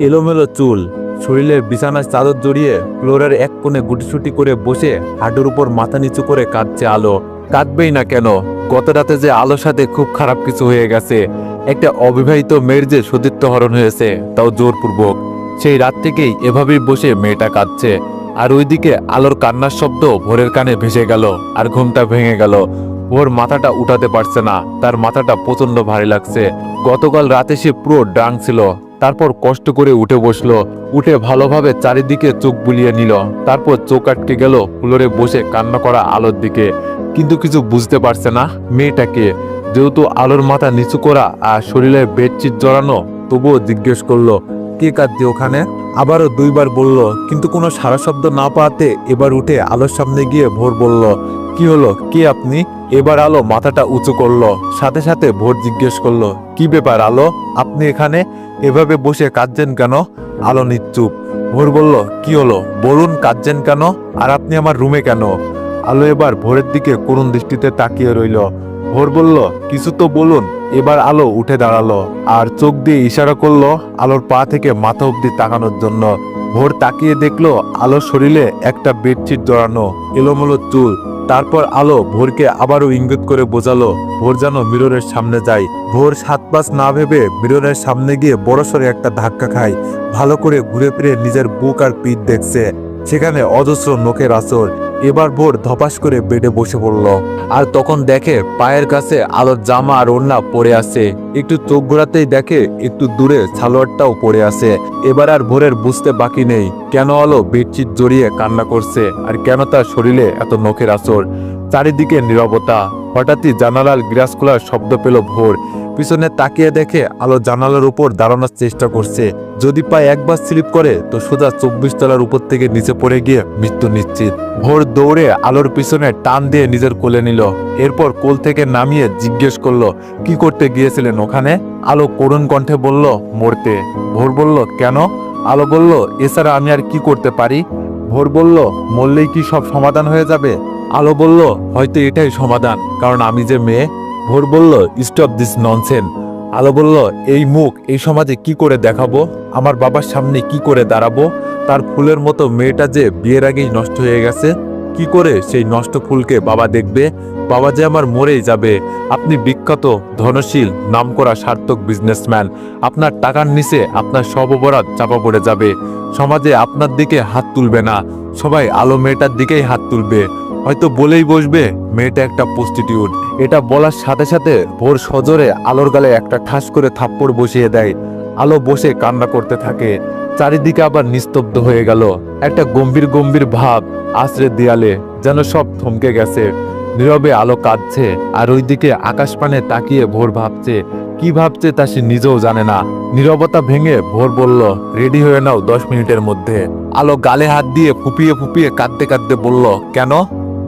এলোমেলো চুল, শরীরে বিছানার চাদর জড়িয়ে ফ্লোরের এক কোণে গুটিসুটি করে বসে হাঁটুর উপর মাথা নিচু করে কাঁদছে আলো। কাঁদবেই না কেন? গত রাতে যে আলোর সাথে খুব খারাপ কিছু হয়ে গেছে। একটা অবিবাহিত মেয়ের যে সতীত্ব হরণ হয়েছে, তাও জোরপূর্বক। সেই রাত থেকেই এভাবেই বসে মেয়েটা কাঁদছে। আর ওইদিকে আলোর কান্নার শব্দ ভোরের কানে ভেসে গেল, আর ঘুমটা ভেঙে গেল। ভোর মাথাটা উঠাতে পারছে না, তার মাথাটা প্রচন্ড ভারী লাগছে। গতকাল রাতে সে পুরো ড্রাং ছিল। তারপর কষ্ট করে উঠে বসলো, উঠে ভালোভাবে চারিদিকে চোখ বুলিয়ে নিল। তারপর চোখ আটকে গেল ফ্লোরে বসে কান্না করা আলোর দিকে। কিন্তু কিছু বুঝতে পারছে না মেয়েটাকে। যেহেতু আলোর মাথা নিচু করা আর শরীরে বেডশিট জড়ানো, তবুও জিজ্ঞেস করলো, কে কাঁদছে ওখানে? আবারও দুইবার বলল, কিন্তু কোনো সারা শব্দ না পাওয়াতে এবার উঠে আলোর সামনে গিয়ে ভোর বলল, কি হলো, কে আপনি? এবার আলো মাথাটা উঁচু করলো। সাথে সাথে ভোর জিজ্ঞেস করলো, কি ব্যাপার আলো, আপনি এখানে এভাবে বসে কাঁদছেন কেন? আলো নিশ্চুপ। ভোর বলল, কি হলো বলুন, কাঁদছেন কেন? আর আপনি আমার রুমে কেন? আলো এবার ভোরের দিকে করুণ দৃষ্টিতে তাকিয়ে রইল। ভোর বলল, কিছু তো বলুন। এবার আলো উঠে দাঁড়ালো আর চোখ দিয়ে ইশারা করলো আলোর পা থেকে মাথা অব্দি তাকানোর জন্য। ভোর তাকিয়ে দেখলো আলোর শরীরে একটা বেডশিট জড়ানো, এলোমেলো চুল। তারপর আলো ভোরকে আবারও ইঙ্গিত করে বোঝালো ভোর যেন মিররের সামনে যায়। ভোর 7-5 না ভেবে মিররের সামনে গিয়ে বড়সড় একটা ধাক্কা খায়। ভালো করে ঘুরে ফিরে নিজের বুক আর পিঠ দেখছে, সেখানে অজস্র নখের আঁচড়। এবার ভোর ধপাস করে বেডে বসে পড়ল। আর তখন দেখে পায়ের কাছে আলোর জামা আর ওড়না পড়ে আছে। একটু চোখ ঘোরাতেই দেখে একটু দূরে সালোয়ারটাও পড়ে আছে। এবার আর ভোরের বুঝতে বাকি নেই কেন আলো বেডশিট জড়িয়ে কান্না করছে, আর কেন তার শরীরে এত নখের আঁচড়। চারিদিকে নীরবতা। হঠাৎই জানালার গ্লাস খোলার শব্দ পেল ভোর। পিছনে তাকিয়ে দেখে আলো জানালার উপর দাঁড়ানোর চেষ্টা করছে। যদি পায়ে একবার স্লিপ করে তো সোজা 24 তলার উপর থেকে নিচে পড়ে গিয়ে মৃত্যু নিশ্চিত। ভোর দৌড়ে আলোর পিছনে টান দিয়ে নিজের কোলে নিল। এরপর কোল থেকে নামিয়ে জিজ্ঞেস করলো, কি করতে গিয়েছিলেন ওখানে? আলো করুণ কণ্ঠে বলল, মরতে। ভোর বলল, কেন? আলো বলল, এছাড়া আমি আর কি করতে পারি? ভোর বলল, মরলেই কি সব সমাধান হয়ে যাবে? আলো বলল, হয়তো এটাই সমাধান, কারণ আমি যে মেয়ে। ভোর বলল, স্টপ দিস ননসেন্স। আলো বলল, এই মুখ এই সমাজে কি করে দেখাবো? আমার বাবার সামনে কি করে দাঁড়াবো? তার ফুলের মতো মেয়েটা যে বিয়ের আগেই নষ্ট হয়ে গেছে, কি করে সেই নষ্ট ফুলকে বাবা দেখবে? বাবা যে আমার মরেই যাবে। আপনি বিখ্যাত, ধনশীল, নামকরা সার্থক বিজনেসম্যান। আপনার টাকার নিচে আপনার সব অপরাধ চাপা পড়ে যাবে। সমাজে আপনার দিকে হাত তুলবে না, সবাই আলো মেয়েটার দিকেই হাত তুলবে। হয়তো বলেই বসবে মেয়েটা একটা প্রস্টিটিউট। এটা বলার সাথে সাথে ভোর সজোরে আলোর গালে একটা ঠাস করে থাপ্পড় বসিয়ে দেয়। আলো বসে কান্না করতে থাকে। চারিদিকে আবার নিস্তব্ধ হয়ে গেল। একটা গম্ভীর গম্ভীর ভাব আশ্রে দেয়ালে, যেন সব থমকে গেছে। নীরবে আলো কাঁদছে, আর ওইদিকে আকাশ পানে তাকিয়ে ভোর ভাবছে। কি ভাবছে তা সে নিজেও জানে না। নীরবতা ভেঙে ভোর বলল, রেডি হয়ে নাও 10 মিনিটের মধ্যে। আলো গালে হাত দিয়ে ফুপিয়ে ফুপিয়ে কাঁদতে কাঁদতে বলল, কেন?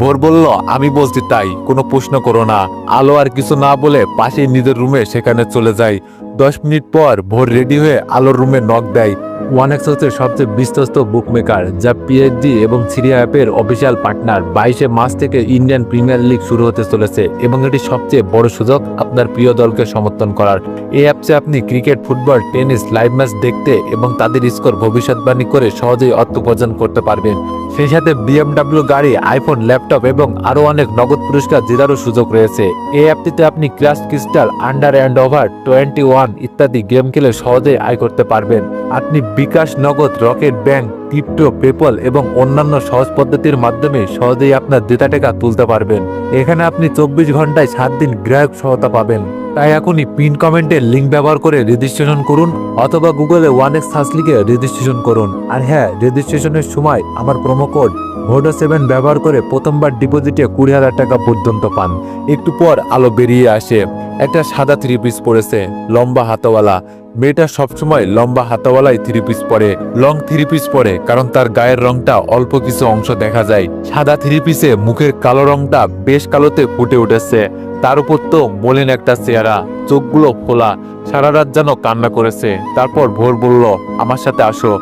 ভোর বলল, আমি বলছি তাই, কোনো প্রশ্ন করো না। আলো আর কিছু না বলে পাশেই নিজের রুমে সেখানে চলে যায়। 10 মিনিট পর ভোর রেডি হয়ে আলোর রুমে নক দেয়। ওয়ানেক্স হচ্ছে সবচেয়ে বিশ্বস্ত বুকমেকার, যা পিএইচডি এবং সিরিয়া অ্যাপের অফিসিয়াল পার্টনার। 22শে মার্চ থেকে ইন্ডিয়ান প্রিমিয়ার লিগ শুরু হতে চলেছে, এবং এটি সবচেয়ে বড় সুযোগ আপনার প্রিয় দলকে সমর্থন করার। এই অ্যাপসে আপনি cricket, football, tennis live match দেখতে এবং তাদের স্কোর ভবিষ্যৎবাণী করে সহজেই অর্থ উপার্জন করতে পারবেন। সেই সাথে বিএমডব্লিউ গাড়ি, আইফোন, ল্যাপটপ এবং আরো অনেক নগদ পুরস্কার জেতারও সুযোগ রয়েছে। এই অ্যাপটিতে আপনি crush crystal, under and over 21 ইত্যাদি গেম খেলে সহজেই আয় করতে পারবেন। আপনি বিকাশ, নগদ, রকেট ব্যাংক, ক্রিপ্টো, পেপল এবং অন্যান্য সহজ পদ্ধতির মাধ্যমে সহজেই আপনার ডেটা টাকা তুলতে পারবেন। এখানে আপনি 24 ঘন্টায় 7 দিন গ্রাহক সহায়তা পাবেন। তাই এখনই পিন কমেন্টের লিঙ্ক ব্যবহার করে রেজিস্ট্রেশন করুন, অথবা গুগলে ওয়ানেক্স সার্চ লিখে রেজিস্ট্রেশন করুন। আর হ্যাঁ, রেজিস্ট্রেশনের সময় আমার প্রোমো কোড VODO7 ব্যবহার করে প্রথমবার ডিপোজিটে 20,000 টাকা পর্যন্ত পান। একটু পর আলো বেরিয়ে আসে। একটা সাদা 3 পিস পরেছে, লম্বা হাতওয়ালা। মেয়েটা সবসময় লম্বা হাতওয়ালাই 3 পিস পরে, লং 3 পিস পরে, কারণ তার গায়ের রংটা অল্প কিছু অংশ দেখা যায়। সাদা 3 পিসে মুখের কালো রংটা বেশ কালোতে ফুটে উঠেছে। তার উপর তো মলিন একটা চেহারা, চোখগুলো ফোলা, সারা রাত যেন কান্না করেছে। তারপর ভোর বলল, আমার সাথে আসো।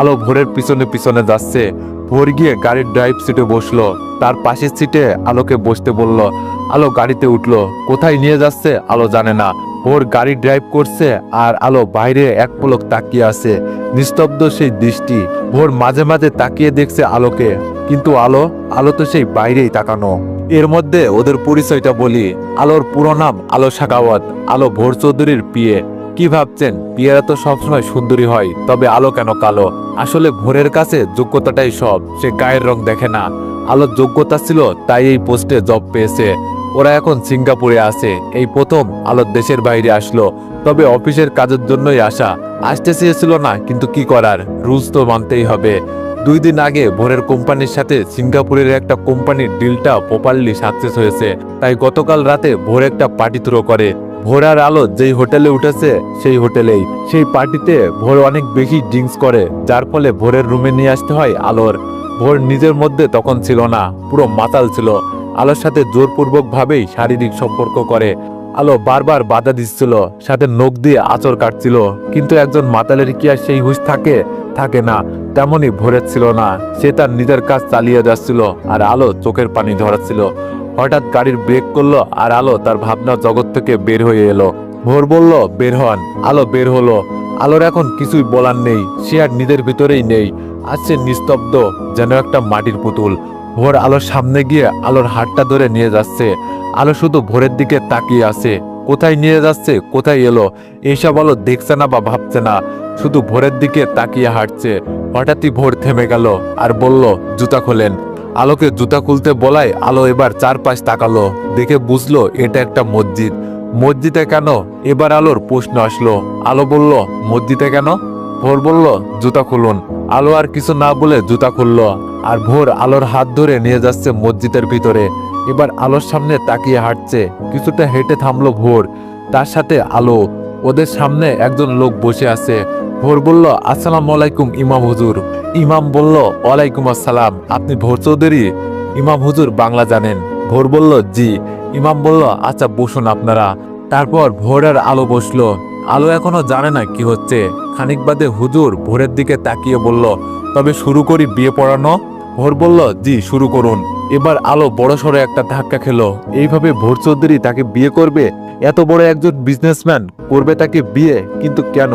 আলো ভোরের পিছনে পিছনে যাচ্ছে। ভোর গিয়ে গাড়ির ড্রাইভ সিটে বসলো। তার পাশের সিটে আলোকে বসতে বলল। আলো গাড়িতে উঠলো। কোথায় নিয়ে যাচ্ছে আলো জানে না। ভোর গাড়ি ড্রাইভ করছে আর আলো বাইরে এক পলক তাকিয়ে আছে, নিস্তব্ধ সেই দৃষ্টি। ভোর মাঝে মাঝে তাকিয়ে দেখছে আলোকে, কিন্তু আলো তো সেই বাইরেই তাকানো। এর মধ্যে ওদের পরিচয়টা বলি। আলোর পুরো নাম আলো সাখাওয়াত, আলো ভোর চৌধুরীর বিয়ে। কি ভাবছেন, বিয়েরা তো সবসময় সুন্দরী হয়, তবে আলো কেন কালো? আসলে ভোরের কাছে যোগ্যতাটাই সব, সে গায়ের রং দেখে না। আলোর যোগ্যতা ছিল তাই এই পোস্টে জব পেয়েছে। ওরা এখন সিঙ্গাপুরে আছে, এই প্রথম আলোর দেশের বাইরে আসলো, তবে অফিসের কাজের জন্যই আসা। আসতে চেয়েছিল না, কিন্তু কি করার, রুলস তো মানতেই হবে। 2 দিন আগে ভোরের কোম্পানির সাথে সিঙ্গাপুরের একটা কোম্পানির ডিলটা প্রপারলি সাকসেস হয়েছে, তাই গতকাল রাতে ভোর একটা পার্টি থ্রো করে। ভোর আর আলো যেই হোটেলে উঠেছে সেই হোটেলেই। সেই পার্টিতে ভোর অনেক বেশি ড্রিঙ্কস করে, যার ফলে ভোরের রুমে নিয়ে আসতে হয় আলোর। ভোর নিজের মধ্যে তখন ছিল না, পুরো মাতাল ছিল। আলোর সাথে জোরপূর্বক ভাবেই শারীরিক সম্পর্ক করে। আলো বারবার বাধা দিচ্ছিল, সাথে নখ দিয়ে আঁচড় কাটছিল, কিন্তু একজন মাতালের কি আর সেই হুঁশ থাকে না। তেমনই ভোরের ছিল না, সে তার নিজের কাজ চালিয়ে যাচ্ছিল আর আলো চোখের পানি ঝরাচ্ছিল। হঠাৎ গাড়ির ব্রেক করলো আর আলো তার ভাবনা জগৎ থেকে বের হয়ে এলো। ভোর বলল বের হন, আলো বের হলো। আলোর এখন কিছুই বলার নেই, সে আর নিজের ভিতরেই নেই, আছে নিস্তব্ধ, যেন একটা মাটির পুতুল। ভোর আলোর সামনে গিয়ে আলোর হাতটা ধরে নিয়ে যাচ্ছে। আলো শুধু ভোরের দিকে তাকিয়ে আছে, কোথায় নিয়ে যাচ্ছে, কোথায় এলো, এইসব আলো দেখছে না বা ভাবছে না, শুধু ভোরের দিকে তাকিয়ে হাঁটছে। হঠাৎই ভোর থেমে গেল আর বলল জুতা খোলেন। আলোকে জুতা খুলতে বলায় আলো এবার চারপাশ তাকালো, দেখে বুঝলো এটা একটা মসজিদ। মসজিদে কেন, এবার আলোর প্রশ্ন আসলো। আলো বলল মসজিদে কেন? ভোর বলল জুতা খুলুন। আলো আর কিছু না বলে জুতা খুললো, আর ভোর আলোর হাত ধরে নিয়ে যাচ্ছে মসজিদের ভিতরে। এবার আলোর সামনে তাকিয়ে হাঁটছে। কিছুটা হেঁটে থামলো ভোর, তার সাথে আলো। ওদের সামনে একজন লোক বসে আছে। ভোর বলল আসসালামু আলাইকুম ইমাম হুজুর। ইমাম বলল ওয়ালাইকুম আসসালাম, আপনি ভোর চৌধুরী? ইমাম হুজুর বাংলা জানেন? ভোর বলল জি। ইমাম বলল আচ্ছা বসুন আপনারা। তারপর ভোর আর আলো বসলো। আলো এখনো জানে না কি হচ্ছে। খানিক বাদে হুজুর ভোরের দিকে তাকিয়ে বলল তবে শুরু করি বিয়ে পড়ানো? ভোর বলল জি শুরু করুন। এবার আলো বড়সড় একটা ধাক্কা খেলো। এইভাবে ভোর চৌধুরী তাকে বিয়ে করবে? এত বড় একজন বিজনেসম্যান করবে তাকে বিয়ে? কিন্তু কেন?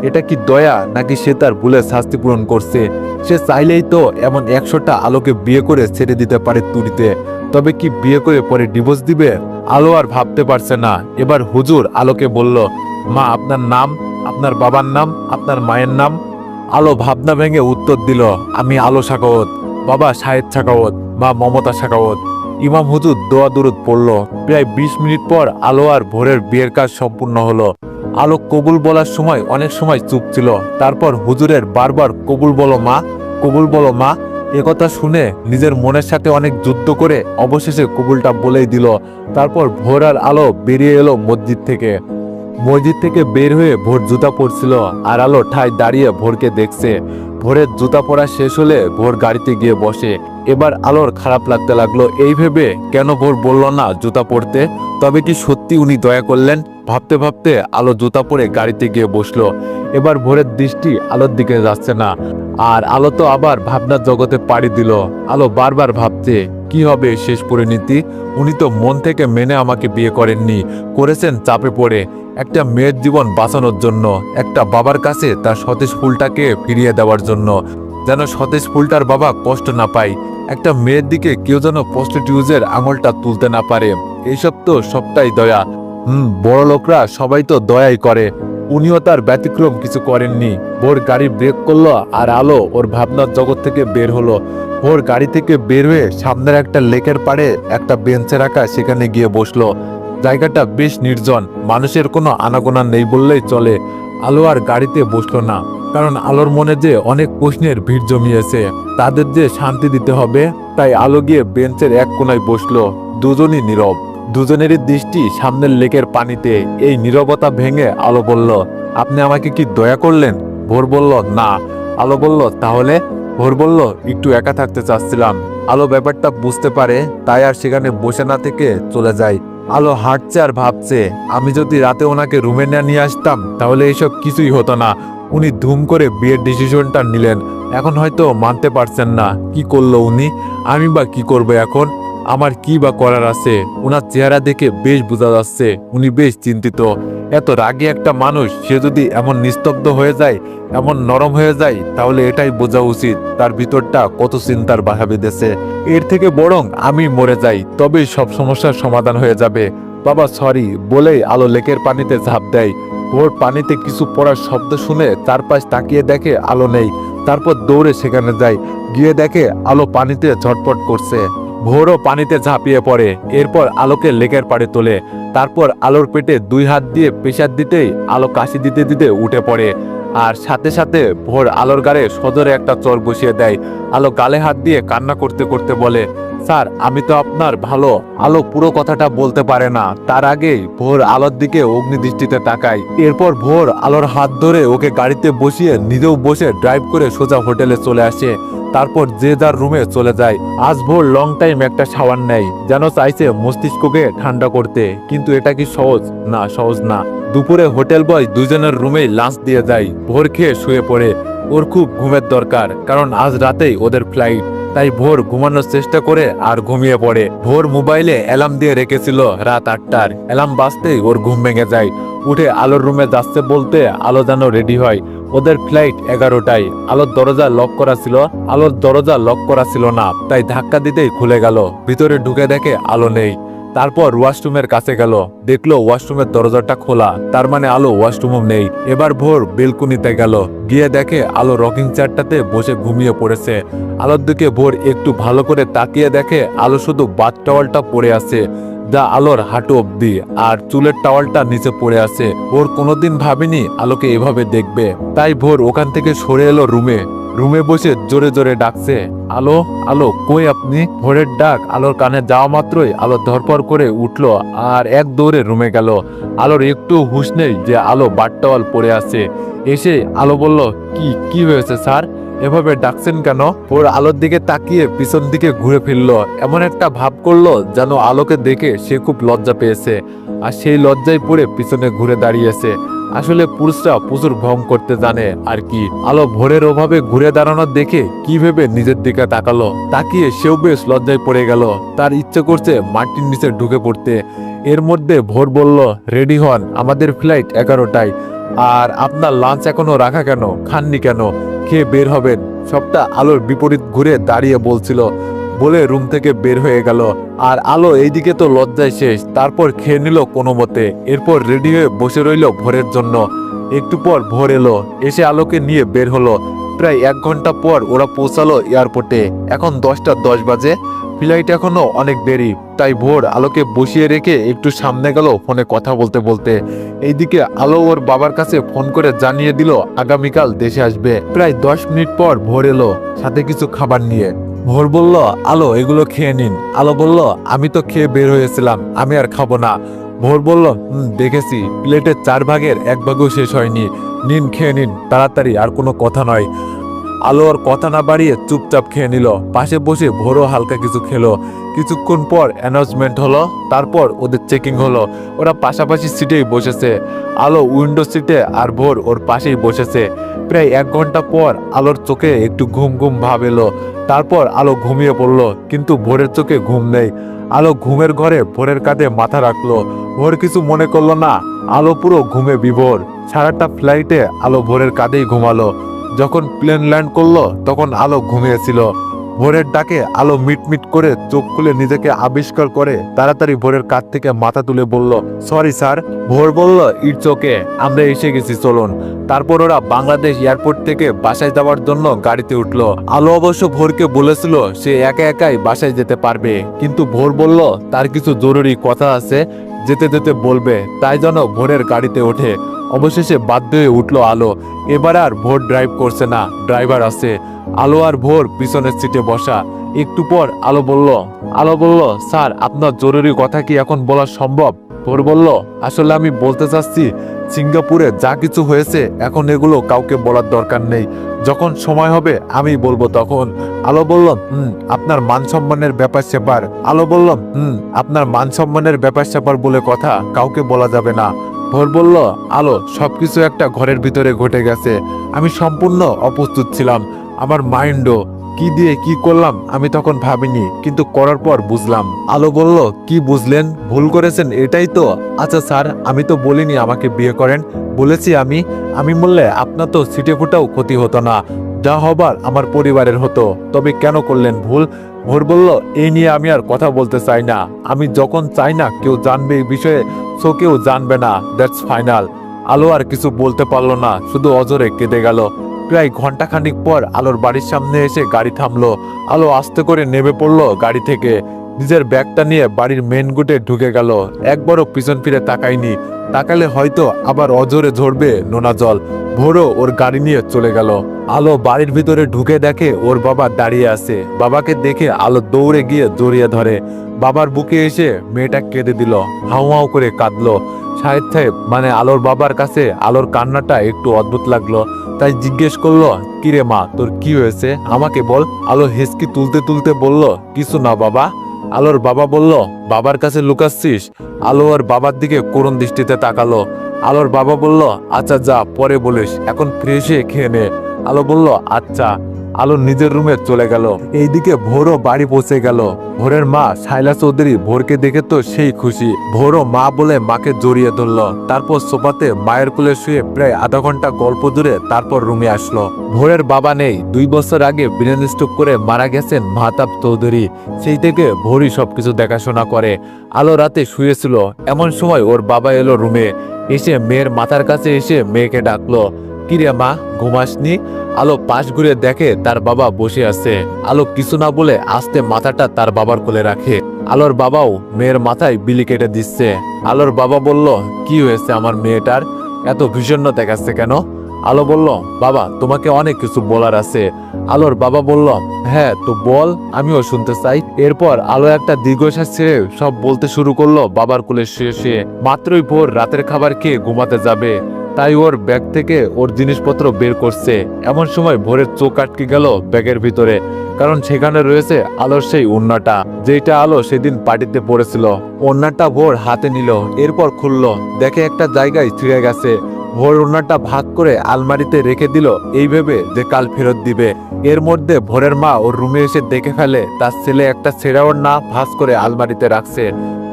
এটা কি দয়া, নাকি সে তার ভুলের শাস্তি পূরণ করছে? সে চাইলেই তো এমন 100টা আলোকে বিয়ে করে ছেড়ে দিতে পারে তুড়িতে। তবে কি বিয়ে করে পরে ডিভোর্স দিবে? আলো আর ভাবতে পারছে না। এবার হুজুর আলোকে বলল মা আপনার নাম, আপনার বাবার নাম, আপনার মায়ের নাম? আলো ভাবনা ভেঙে উত্তর দিল আমি আলো সাখাওয়াত, বাবা শাহেদ সাখাওয়াত, মা মমতা সাখাওয়াত। ইমাম হুজুর দোয়া দুরুদ পড়ল। প্রায় 20 মিনিট পর আলো আর ভোরের বিয়ের কাজ সম্পূর্ণ হলো। আলো কবুল বলার সময় অনেক সময় চুপ ছিল। তারপর হুজুরের বারবার কবুল বলো মা, কবুল বলো মা। একথা শুনে নিজের মনের সাথে অনেক যুদ্ধ করে অবশেষে কবুলটা বলেই দিল। তারপর ভোর আর আলো বেরিয়ে এলো মসজিদ থেকে। মসজিদ থেকে বের হয়ে ভোর জুতা পরছিল, আর আলো ঠায় দাঁড়িয়ে ভোরকে দেখছে। ভোরের জুতা পরা শেষ হলে ভোর গাড়িতে গিয়ে বসে। এবার আলোর খারাপ লাগতে লাগলো, এই ভেবে কেন ভোর বলল না জুতা পরতে। তবে কি সত্যি উনি দয়া করলেন? ভাবতে ভাবতে আলো জুতা পরে গাড়িতে গিয়ে বসলো। এবার ভোরের দৃষ্টি আলোর দিকে যাচ্ছে না, আর আলো তো আবার ভাবনার জগতে পাড়ি দিল। আলো বারবার ভাবছে কি হবে শেষ পরিণতি। উনি তো মন থেকে মেনে আমাকে বিয়ে করেননি, করেছেন চাপে পড়ে, একটা মেয়ের জীবন বাঁচানোর জন্য, একটা বাবার কাছে তার সতেজ ফুলটাকে ফিরিয়ে দেওয়ার জন্য, যেন সতেজ ফুলটার বাবা কষ্ট না পায়। একটা মেয়ের দিকে কেউ যেন প্রস্টিটিউটের আঙুলটা তুলতে না পারে। এইসব তো সবটাই দয়া। বড় লোকরা সবাই তো দয়াই করে, উনিও তার ব্যতিক্রম কিছু করেননি। ভোর গাড়ি ব্রেক করলো আর আলো ওর ভাবনার জগৎ থেকে বের হলো। ভোর গাড়ি থেকে বের হয়ে সামনের একটা লেকের পাড়ে একটা বেঞ্চে রাখা সেখানে গিয়ে বসলো। জায়গাটা বেশ নির্জন, মানুষের কোনো আনাগোনা নেই বললেই চলে। আলো আর গাড়িতে বসলো না, কারণ আলোর মনে যে অনেক প্রশ্নের ভিড় জমিয়েছে, তাদের যে শান্তি দিতে হবে। তাই আলো গিয়ে বেঞ্চের এক কোনায় বসলো। দুজনই নীরব, দুজনেরই দৃষ্টি সামনের লেকের পানিতে। এই নীরবতা ভেঙে আলো বলল আপনি আমাকে কি দয়া করলেন? ভোর বলল না। আলো বলল তাহলে? ভোর বলল একটু একা থাকতে চাচ্ছিলাম। আলো ব্যাপারটা বুঝতে পারে, তাই আর সেখানে বসে না থেকে চলে যায়। আলো হাঁটছে আর ভাবছে আমি যদি রাতে ওনাকে রুমে নিয়ে আসতাম তাহলে এইসব কিছুই হতো না। উনি ধুম করে বিয়ের ডিসিশনটা নিলেন, এখন হয়তো মানতে পারছেন না। কি করলো উনি? আমি বা কি করবো এখন? আমার কি বা করার আছে? ওনার চেহারা দেখে বেশ বোঝা যাচ্ছে উনি বেশ চিন্তিত। এত রাগী একটা মানুষ, সে যদি এমন নিস্তব্ধ হয়ে যায়, এমন নরম হয়ে যায়, তাহলে এটাই বোঝা উচিত তার ভিতরটা কত চিন্তার বাধা বেঁধেছে। এর থেকে বরং আমি মরে যাই, তবেই সব সমস্যার সমাধান হয়ে যাবে। বাবা সরি বলেই আলো লেকের পানিতে ঝাঁপ দেয়। ভোর পানিতে কিছু পড়ার শব্দ শুনে চারপাশ তাকিয়ে দেখে আলো নেই। তারপর দৌড়ে সেখানে যায়, গিয়ে দেখে আলো পানিতে ঝটপট করছে। ভোরও পানিতে ঝাঁপিয়ে পড়ে, এরপর আলোকে লেকের পাড়ে তোলে। তারপর আলোর পেটে 2 হাত দিয়ে প্রেসার দিতেই আলো কাশি দিতে দিতে উঠে পড়ে। আর সাথে সাথে ভোর আলোর গালে সজোরে একটা চর বসিয়ে দেয়। আলো গালে হাত দিয়ে কান্না করতে করতে বলে, স্যার আমি তো আপনার ভালো। আলো পুরো কথাটা বলতে পারে না, তার আগেই ভোর আলোর দিকে অগ্নিদৃষ্টিতে তাকায়। এরপর ভোর আলোর হাত ধরে ওকে গাড়িতে বসিয়ে নিজেও বসে ড্রাইভ করে সোজা হোটেলে চলে আসে। তারপর যে যার রুমে চলে যায়। আজ ভোর লং টাইম একটা শাওয়ার নেয়, যেন চাইছে মস্তিষ্ককে ঠান্ডা করতে, কিন্তু এটা কি সহজ? না, সহজ না। দুপুরে হোটেল বয় দুজনের রুমেই লাঞ্চ দিয়ে যায়। ভোর খেয়ে শুয়ে পড়ে। ওর খুব ঘুমের দরকার, কারণ আজ রাতেই ওদের ফ্লাইট। তাই ভোর ঘুমানোর চেষ্টা করে আর ঘুমিয়ে পড়ে। ভোর মোবাইলে অ্যালার্ম দিয়ে রেখেছিল রাত 8টার। অ্যালার্ম বাজতেই ওর ঘুম ভেঙে যায়। উঠে আলোর রুমে যাচ্ছে বলতে আলো যেন রেডি হয়। ওদের ফ্লাইট 11টায়। আলোর দরজা লক করা ছিল না, তাই ধাক্কা দিতেই খুলে গেল। ভিতরে ঢুকে দেখে আলো নেই। তারপর ওয়াশরুমের কাছে গেল, দেখলো ওয়াশরুমের দরজাটা খোলা, তার মানে আলো ওয়াশরুমও নেই। এবার ভোর বেলকুনিতে গেল, গিয়ে দেখে আলো রকিং চেয়ারটাতে বসে ঘুমিয়ে পড়েছে। আলোর দিকে ভোর একটু ভালো করে তাকিয়ে দেখে আলো শুধু বাথ টাওয়ালটা পরে আছে, যা আলোর হাঁটু অব্দি, আর চুলের টাওয়ালটা নিচে পড়ে আছে। ভোর কোনোদিন ভাবেনি আলোকে এভাবে দেখবে, তাই ভোর ওখান থেকে সরে এলো রুমে বসে জোরে জোরে ডাকছে, আলো আলো কই আপনি? ভোরের ডাক আলোর কানে যাওয়া মাত্রই আলো ধরপড় করে উঠলো আর এক দৌড়ে রুমে গেল। আলোর একটু হুঁশ নেই যে আলো বাটটাওয়াল পড়ে আছে। এসে আলো বলল, কি হয়েছে স্যার? এভাবে ডাকছেন কেন? ওর আলোর দিকে তাকিয়ে পিছন দিকে ঘুরে ফিরলো, এমন একটা ভাব করলো যেন আলোকে দেখে সে খুব লজ্জা পেয়েছে, আর সেই লজ্জায় পড়ে পিছনে ঘুরে দাঁড়িয়েছে। আসলে পুরুষরা প্রচুর ভ্রম করতে জানে আর কি। আলো ভোরের ওভাবে ঘুরে দাঁড়ানো দেখে কি ভেবে নিজের দিকে তাকালো, তাকিয়ে সেও বেশ লজ্জায় পড়ে গেল। তার ইচ্ছে করছে মাটির নিচে ঢুকে পড়তে। এর মধ্যে ভোর বলল, রেডি হন, আমাদের ফ্লাইট 11টায়। আর আপনার লাঞ্চ এখনো রাখা কেন? খাননি কেন? খেয়ে বের হবেন। সবটা আলোর বিপরীত ঘুরে দাঁড়িয়ে বলছিল, বলে রুম থেকে বের হয়ে গেল। আর আলো এইদিকে তো লজ্জায় শেষ। তারপর খেয়ে নিল কোনো মতে। এরপর রেডি হয়ে বসে রইল ভোরের জন্য। একটু পর ভোর এলো, এসে আলোকে নিয়ে বের হলো। প্রায় 1 ঘন্টা পর ওরা পৌঁছালো এয়ারপোর্টে। এখন 10টা 10 বাজে, ফ্লাইট এখনো অনেক দেরি। তাই ভোর আলোকে বসিয়ে রেখে একটু সামনে গেল ফোনে কথা বলতে বলতে। এইদিকে আলো ওর বাবার কাছে ফোন করে জানিয়ে দিল আগামীকাল দেশে আসবে। প্রায় 10 মিনিট পর ভোর এলো, সাথে কিছু খাবার নিয়ে। ভোর বলল, আলো এগুলো খেয়ে নিন। আলো বলল, আমি তো খেয়ে বের হয়েছিলাম, আমি আর খাবো না। ভোর বলল, দেখেছি, প্লেটের 4 ভাগের 1 ভাগও শেষ হয়নি। নিন, খেয়ে নিন তাড়াতাড়ি, আর কোনো কথা নয়। আলো আর কথা না বাড়িয়ে চুপচাপ খেয়ে নিল। পাশে বসে ভোরও হালকা কিছু খেলো। কিছুক্ষণ পর অ্যানাউন্সমেন্ট হলো, তারপর ওদের চেকিং হলো। ওরা পাশাপাশি সিটেই বসেছে। আলো উইন্ডো সিটে আর ভোর ওর পাশেই বসেছে। প্রায় 1 ঘন্টা পর আলোর চোখে একটু ঘুম ঘুম ভাব এলো। তারপর আলো ঘুমিয়ে পড়ল, কিন্তু ভোরের চোখে ঘুম নেই। আলো ঘুমের ঘরে ভোরের কাঁধে মাথা রাখলো। ভোর কিছু মনে করলো না। আলো পুরো ঘুমে বিভোর। সারাটা ফ্লাইটে আলো ভোরের কাঁধেই ঘুমালো। যখন প্লেন ল্যান্ড করলো তখন আলো ঘুমিয়েছিল। ভোরের ডাকে আলো মিটমিট করে চোখ খুলে নিজেকে আবিষ্কার করে তাড়াতাড়ি ভোরের কাঁধ থেকে মাথা তুলে বলল, সরি স্যার। ভোর বলল, ইটস ওকে, আমরা এসে গেছি, চলুন। তারপর ওরা বাংলাদেশ এয়ারপোর্ট থেকে বাসায় যাওয়ার জন্য গাড়িতে উঠলো। আলো অবশ্য ভোরকে বলেছিল সে একা একাই বাসায় যেতে পারবে, কিন্তু ভোর বলল তার কিছু জরুরি কথা আছে, যেতে যেতে বলবে, তাই যেন ভোরের গাড়িতে ওঠে। অবশেষে বাধ্য হয়ে উঠলো আলো। এবার আর ভোর ড্রাইভ করছে না, ড্রাইভার আছে। আলো আর ভোর পিছনের সিটে বসা। একটু পর আলো বলল, স্যার আপনার জরুরি কথা কি এখন বলা সম্ভব? ভোর বলল, আসলে আমি বলতে চাচ্ছি সিঙ্গাপুরে যা কিছু হয়েছে এখন এগুলো কাউকে বলার দরকার নেই, যখন সময় হবে আমি বলবো তখন। আলো বলল, আপনার মান সম্মানের ব্যাপার স্যাপার। আলো বলল, আপনার মান সম্মানের ব্যাপার স্যাপার বলে কথা কাউকে বলা যাবে না। ভোর বলল, আলো সবকিছু একটা ঘরের ভিতরে ঘটে গেছে, আমি সম্পূর্ণ অপ্রস্তুত ছিলাম, আমার মাইন্ডও। কি দিয়ে কি করলাম আমি তখন ভাবিনি, কিন্তু করার পর বুঝলাম। আলো বলল, কি বুঝলেন? ভুল করেছেন এটাই তো? আচ্ছা স্যার, আমি তো বলিনি আমাকে বিয়ে করেন। বলেছি আমি বললে আপনার তো ছিটে ফুটাও ক্ষতি হতো না, যা হবার আমার পরিবারের হতো। তবে কেন করলেন ভুল? ভোর বলল, এই নিয়ে আমি আর কথা বলতে চাই না। আমি যখন চাই না কেউ জানবে এই বিষয়ে, সো কেউ জানবে না, দ্যাটস ফাইনাল। আলো আর কিছু বলতে পারলো না, শুধু অজরে কেঁদে গেল। প্রায় ঘন্টাখানিক পর আলোর বাড়ির সামনে এসে গাড়ি থামলো। আলো আস্তে করে নেমে পড়লো গাড়ি থেকে, নিজের ব্যাগটা নিয়ে বাড়ির মেন গেটে ঢুকে গেল। একবারও পিছন ফিরে তাকায়নি, তাকালে হয়তো আবার অজরে ঝরবে নোনা জল। ভোরও ওর গাড়ি নিয়ে চলে গেল। আলো বাড়ির ভিতরে ঢুকে দেখে ওর বাবা দাঁড়িয়ে আছে। বাবাকে দেখে আলো দৌড়ে গিয়ে জড়িয়ে ধরে। বাবার বুকে এসে মেয়েটা কেঁদে দিল, হাউ হাউ করে কাঁদলো। শাহেদ সাহেব মানে আলোর বাবার কাছে আলোর কান্নাটা একটু অদ্ভুত লাগলো, তাই জিজ্ঞেস করলো, কিরে মা, তোর কি হয়েছে আমাকে বল। আলো হেসকি তুলতে তুলতে বলল, কিছু না বাবা। আলোর বাবা বলল, বাবার কাছে লুকাচ্ছিস? আলো আর বাবার দিকে করুণ দৃষ্টিতে তাকালো। আলোর বাবা বলল, আচ্ছা যা, পরে বলিস, এখন ফ্রেশ হয়ে খেয়ে নে। আলো বলল, আচ্ছা। আলো নিজের রুমে চলে গেল। এইদিকে ভোরও বাড়ি পৌঁছে গেল। ভোরের মা শাইলা চৌধুরী ভোরকে দেখে তো সেই খুশি। ভোরও মা বলে মাকে জড়িয়ে ধরলো, তারপর সোফাতে মায়ের কোলে শুয়ে প্রায় আধা ঘন্টা গল্প জুড়ে তারপর রুমে আসলো। ভোরের বাবা নেই, 2 বছর আগে ব্রেন স্ট্রোক করে মারা গেছেন মাহতাব চৌধুরী। সেই থেকে ভোরই সবকিছু দেখাশোনা করে। আলো রাতে শুয়েছিল, এমন সময় ওর বাবা এলো রুমে। এসে মেয়ের মাথার কাছে এসে মেয়েকে ডাকলো, কিরে মা, ঘুমাসনি? আলো পাশ ঘুরে দেখে তার বাবা বসে আছে। আলো কিছু না বলে আস্তে মাথাটা তার বাবার কোলে রাখে। আলোর বাবাও মেয়ের মাথায় বিলি কেটে দিচ্ছে। আলোর বাবা বলল, কি হয়েছে আমার মেয়েটার? এত ভীষণ দেখাচ্ছে কেন? আলো বলল, বাবা তোমাকে অনেক কিছু বলার আছে। আলোর বাবা বলল, হ্যাঁ তো বল, আমিও শুনতে চাই। এরপর আলো একটা দীর্ঘশ্বাস ছেড়ে সব বলতে শুরু করলো বাবার কোলে শুয়ে শুয়ে। মাত্রই ভোর রাতের খাবার খেয়ে ঘুমাতে যাবে, তাই ওর ব্যাগ থেকে ওর জিনিসপত্র বের করছে। এমন সময় ভোরের চোখ আটকে গেল ব্যাগের ভিতরে, কারণ সেখানে রয়েছে আলোর সেই ওড়নাটা, যেটা আলো সেদিন পার্টিতে পড়েছিল। ওড়নাটা ভোর হাতে নিল, এরপর খুললো, দেখে একটা জায়গায় ছিঁড়ে গেছে। ভোর ওড়নাটা ভাগ করে আলমারিতে রেখে দিল, এই ভেবে যে কাল ফেরত দিবে। এর মধ্যে ভোরের মা ওর রুমে এসে দেখে ফেলে তার ছেলে একটা ছেঁড়া ওড়না ভাঁজ করে আলমারিতে রাখছে।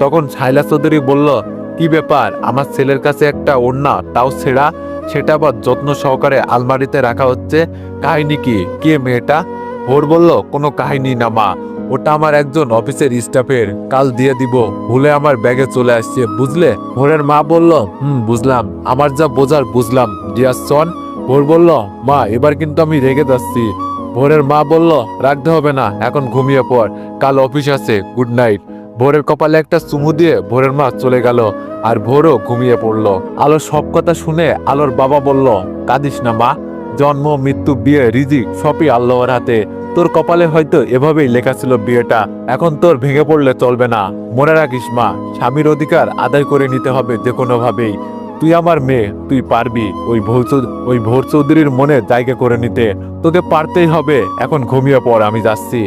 তখন শাইলা চৌধুরী বলল, কি ব্যাপার, আমার ছেলের কাছে একটা ওড়না, তাও ছেঁড়া, সেটা আবার যত্ন সহকারে আলমারিতে রাখা হচ্ছে, কাহিনী কি? কে মেয়েটা? ভোর বলল, কোনো কাহিনী না মা, ওটা আমার একজন অফিসের স্টাফের, কাল দিয়ে দিব, ভুলে আমার ব্যাগে চলে আসছে, বুঝলে? ভোরের মা বলল, বুঝলাম, আমার যা বোঝার বুঝলাম ডিয়ার সন। ভোর বলল, মা এবার কিন্তু আমি রেগে যাচ্ছি। ভোরের মা বলল, রাখতে হবে না, এখন ঘুমিয়ে পড়, কাল অফিস আছে, গুড নাইট। ভোরের কপালে একটা চুমু দিয়ে ভোরের মা চলে গেল, আর ভোরও ঘুমিয়ে পড়ল। আলো সব কথা শুনে আলোর বাবা বলল, কাঁদিস না মা, জন্ম মৃত্যু বিয়ে রিজিক সবই আল্লাহর হাতে। তোর কপালে হয়তো এভাবেই লেখা ছিল বিয়েটা, এখন তোর ভেঙে পড়লে চলবে না। মনে রাখিস মা, স্বামীর অধিকার আদায় করে নিতে হবে যে কোনো ভাবেই। তুই আমার মেয়ে, তুই পারবি ওই ভোর চৌধুরীর মনে জায়গা করে নিতে, তোকে পারতেই হবে। এখন ঘুমিয়ে পড়, আমি যাচ্ছি।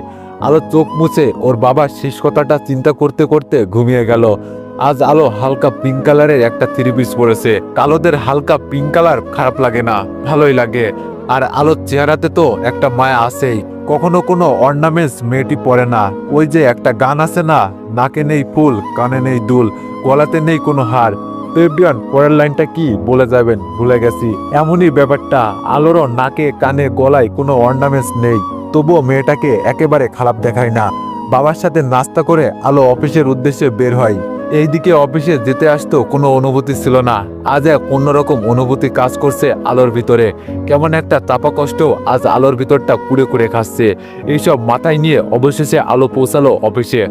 আলো চোখ মুছে ওর বাবার শেষ কথাটা চিন্তা করতে করতে ঘুমিয়ে গেল। আজ আলো হালকা পিঙ্ক কালারের একটা 3 পিস পরেছে। কালোদের হালকা পিঙ্ক কালার খারাপ লাগে না, ভালোই লাগে। আর আলোর চেহারাতে তো একটা মায়া আছেই। কখনো কোনো অর্নামেন্টস মেয়েটি পরে না। ওই যে একটা গান আছে না, নাকে নেই ফুল, কানে নেই দুল, গলাতে নেই কোনো হার। পরের লাইনটা কি বলে যাবেন, ভুলে গেছি। এমনই ব্যাপারটা, আলোরও নাকে কানে গলায় কোনো অর্নামেন্টস নেই, তবুও মেয়েটাকে একেবারে খারাপ দেখায় না। বাবার সাথে নাস্তা করে আলো অফিসের উদ্দেশ্যে বের হয়। এইদিকে অফিসে যেতে আসতো কোনো অনুভূতি ছিল না, আজ এক অন্যরকম অনুভূতি কাজ করছে আলোর ভিতরে। কেমন একটা চাপা কষ্ট আজ আলোর ভিতরটা কুড়ে কুড়ে খাচ্ছে। এইসব মাথায় নিয়ে অবশেষে আলো পৌঁছালো অফিসে।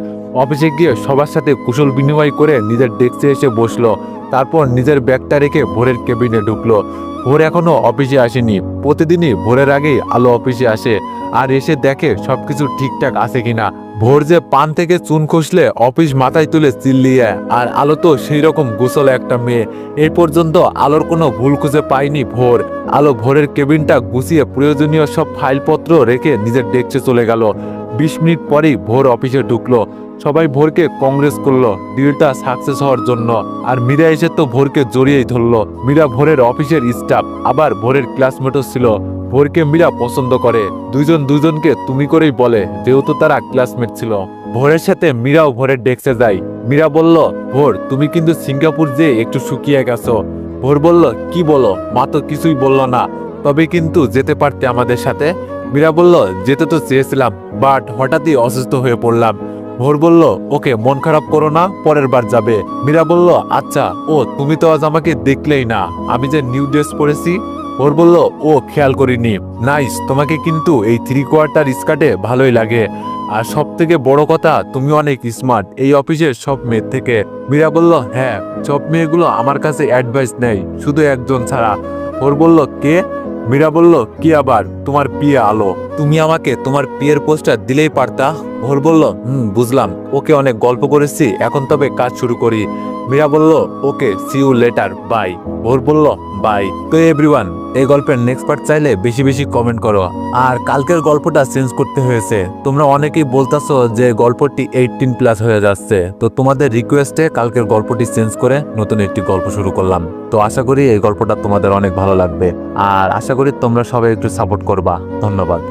অফিসে গিয়ে সবার সাথে কুশল বিনিময় করে নিজের ডেস্কে এসে বসলো। তারপর নিজের ব্যাগটা রেখে ভোরের কেবিনে ঢুকলো। ভোর এখনো অফিসে আসেনি। প্রতিদিনই ভোরের আগেই আলো অফিসে আসে, আর এসে দেখে সবকিছু ঠিকঠাক আছে কিনা। ভোর যে পান থেকে চুন খসলে অফিস মাথায় তুলে চিল্লিয়ে, আর আলো তো সেই রকম গোছল একটা মেয়ে। এই পর্যন্ত আলোর কোনো ভুল খুঁজে পায়নি ভোর। আলো ভোরের কেবিনটা গুছিয়ে প্রয়োজনীয় সব ফাইলপত্র রেখে নিজের ডেস্কে চলে গেল। 20 মিনিট পরেই ভোর অফিসে ঢুকলো। সবাই ভোরকে কংগ্রেস করলো ডিলটা সাকসেস হওয়ার জন্য। আর মীরা এসে তো ভোরকে জড়িয়েই ধরলো। মীরা ভোরের অফিসের স্টাফ, আবার ভোরের ক্লাসমেটও ছিল। ভোরকে মীরা পছন্দ করে, দুইজন দুজনকে তুমি করেই বলে, যেহেতু তারা ক্লাসমেট ছিল। ভোরের সাথে মীরাও ভোরের ডেস্কে যায়। মীরা বলল, ভোর তুমি কিন্তু সিঙ্গাপুর যেয়ে একটু শুকিয়ে গেছো। ভোর বলল, কি বলো, মা তো কিছুই বলল না, তবে কিন্তু যেতে পারতে আমাদের সাথে। মীরা বলল, যেতে তো চেয়েছিলাম, বাট হঠাৎই অসুস্থ হয়ে পড়লাম। ভোর বলল, ওকে মন খারাপ করো না, পরের বার যাবে। মীরা বলল, আচ্ছা। ও তুমি তো আজ আমাকে দেখলেই না, আমি যে নিউ ড্রেস পরেছি। ভোর বলল, ও খেয়াল করিনি। নাইস, তোমাকে কিন্তু এই 3/4 স্কার্টে ভালোই লাগে। আর সব থেকে বড় কথা, তুমি অনেক স্মার্ট এই অফিসের সব মেয়ের থেকে। মীরা বলল, হ্যাঁ, সব মেয়েগুলো আমার কাছে অ্যাডভাইস নেই, শুধু একজন ছাড়া। ভোর বলল, কে? মীরা বলল, কি আবার, তোমার পিয়ে আলো। তুমি আমাকে তোমার পিয়ের পোস্টার দিলেই পারতা। ভোর বলল, বুঝলাম, ওকে অনেক গল্প করেছি, এখন তবে কাজ শুরু করি। মীরা বলল, ওকে, সি ইউ লেটার, বাই। ভোর বলল, বাই। তো এভরিওয়ান, এই গল্পের নেক্সট পার্ট চাইলে বেশি বেশি কমেন্ট করো। আর কালকের গল্পটা চেঞ্জ করতে হয়েছে, তোমরা অনেকেই বলতাছো যে গল্পটি 18+ হয়ে যাচ্ছে। তো তোমাদের রিকোয়েস্টে কালকের গল্পটি চেঞ্জ করে নতুন একটি গল্প শুরু করলাম। তো আশা করি এই গল্পটা তোমাদের অনেক ভালো লাগবে, আর আশা করি তোমরা সবাই একটু সাপোর্ট করবা। ধন্যবাদ।